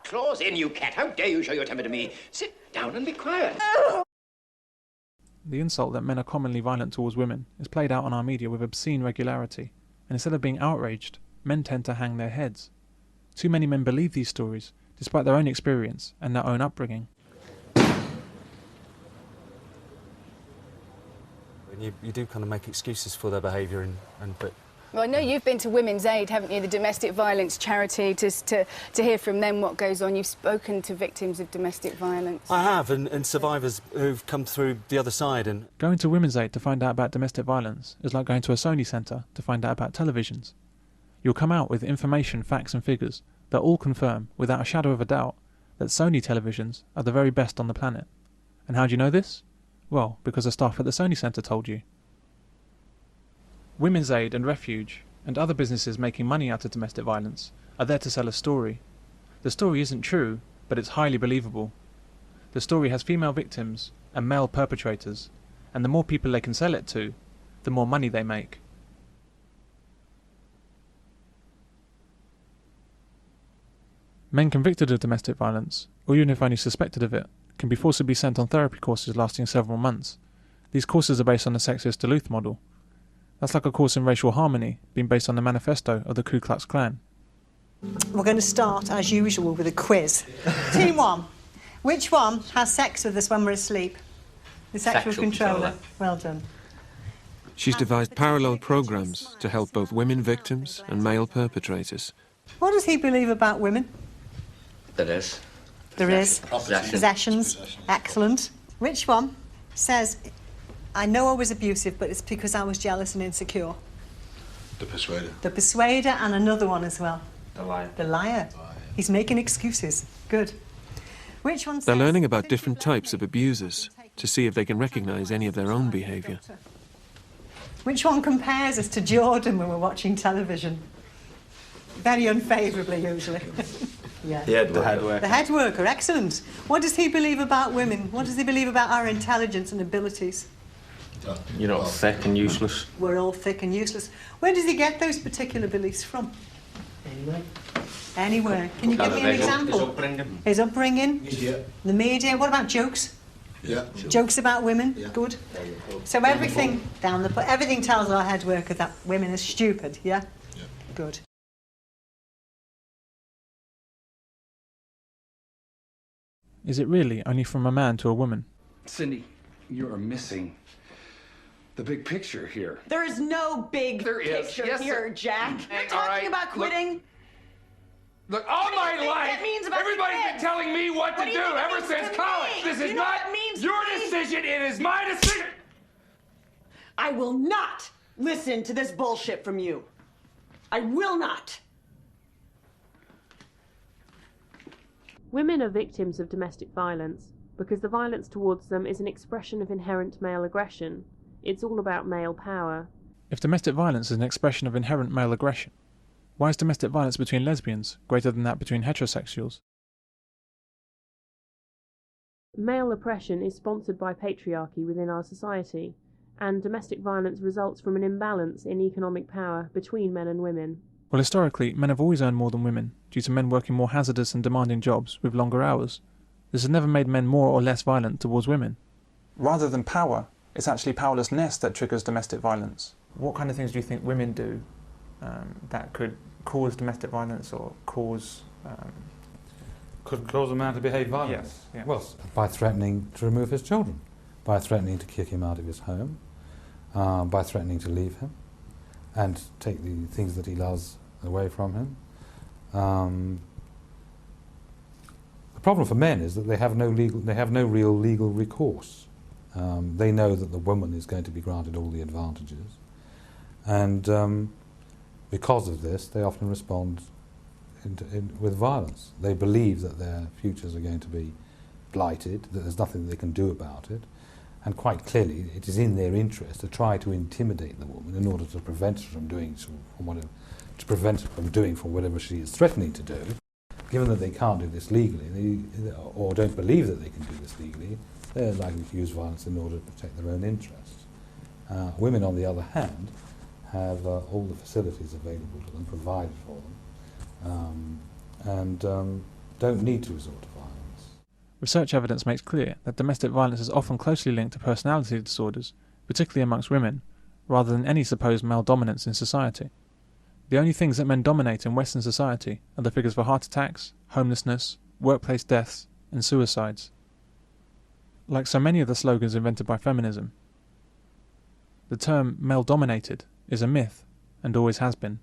Claws in, you cat. How dare you show your temper to me? Sit down and be quiet. The insult that men are commonly violent towards women is played out on our media with obscene regularity, and instead of being outraged, men tend to hang their heads. Too many men believe these stories, despite their own experience and their own upbringing. You do kind of make excuses for their behaviour but... Well, I know you've been to Women's Aid, haven't you, the domestic violence charity, to hear from them what goes on. You've spoken to victims of domestic violence. I have, and survivors who've come through the other side. And going to Women's Aid to find out about domestic violence is like going to a Sony centre to find out about televisions. You'll come out with information, facts and figures that all confirm, without a shadow of a doubt, that Sony televisions are the very best on the planet. And how do you know this? Well, because the staff at the Sony Centre told you. Women's Aid and Refuge, and other businesses making money out of domestic violence, are there to sell a story. The story isn't true, but it's highly believable. The story has female victims and male perpetrators, and the more people they can sell it to, the more money they make. Men convicted of domestic violence, or even if only suspected of it, can be forcibly sent on therapy courses lasting several months. These courses are based on the sexist Duluth model. That's like a course in racial harmony, being based on the manifesto of the Ku Klux Klan. We're going to start, as usual, with a quiz. Team 1, which one has sex with us when we're asleep? The sexual controller. Well done. She's devised parallel programs to help both women victims and male perpetrators. What does he believe about women? There is. There is. Possession. Possessions. Excellent. Which one says, I know I was abusive, but it's because I was jealous and insecure? The persuader. The persuader, and another one as well. The liar. The liar. He's making excuses. Good. Which one says... They're learning about different types of abusers to see if they can recognise any of their own behaviour. Which one compares us to Jordan when we're watching television? Very unfavourably, usually. Yeah. The head worker. The head worker, excellent. What does he believe about women? What does he believe about our intelligence and abilities? You're all thick and useless. We're all thick and useless. Where does he get those particular beliefs from? Anyway. Anywhere. Can you give me an example? His upbringing. His upbringing? Media. The media. What about jokes? Yeah. Jokes about women? Yeah. Good. So everything everything tells our head worker that women are stupid, yeah? Yeah. Good. Is it really only from a man to a woman? Cindy, you are missing the big picture here. There is no big There is. picture Yes, here, Jack. Hey, You're talking about quitting. Look, all What do you my think life, that means about everybody's quitting? been telling me what to What do you do think it ever means since to college. me? This Do is you know not what it means your to me? decision, it is my decision. I will not listen to this bullshit from you. I will not. Women are victims of domestic violence because the violence towards them is an expression of inherent male aggression. It's all about male power. If domestic violence is an expression of inherent male aggression, why is domestic violence between lesbians greater than that between heterosexuals? Male oppression is sponsored by patriarchy within our society, and domestic violence results from an imbalance in economic power between men and women. Well, historically, men have always earned more than women, due to men working more hazardous and demanding jobs with longer hours. This has never made men more or less violent towards women. Rather than power, it's actually powerlessness that triggers domestic violence. What kind of things do you think women do that could cause domestic violence or cause... Could cause a man to behave violently? Yes, yeah. Well, by threatening to remove his children, by threatening to kick him out of his home, by threatening to leave him and take the things that he loves away from him. The problem for men is that they have no real legal recourse. They know that the woman is going to be granted all the advantages, and because of this, they often respond with violence. They believe that their futures are going to be blighted, that there's nothing they can do about it, and quite clearly it is in their interest to try to intimidate the woman in order to prevent her from doing whatever she is threatening to do. Given that they can't do this legally, or don't believe that they can do this legally, they're likely to use violence in order to protect their own interests. Women, on the other hand, have all the facilities available to them, provided for them, and don't need to resort to violence. Research evidence makes clear that domestic violence is often closely linked to personality disorders, particularly amongst women, rather than any supposed male dominance in society. The only things that men dominate in Western society are the figures for heart attacks, homelessness, workplace deaths, and suicides. Like so many of the slogans invented by feminism, the term male-dominated is a myth and always has been.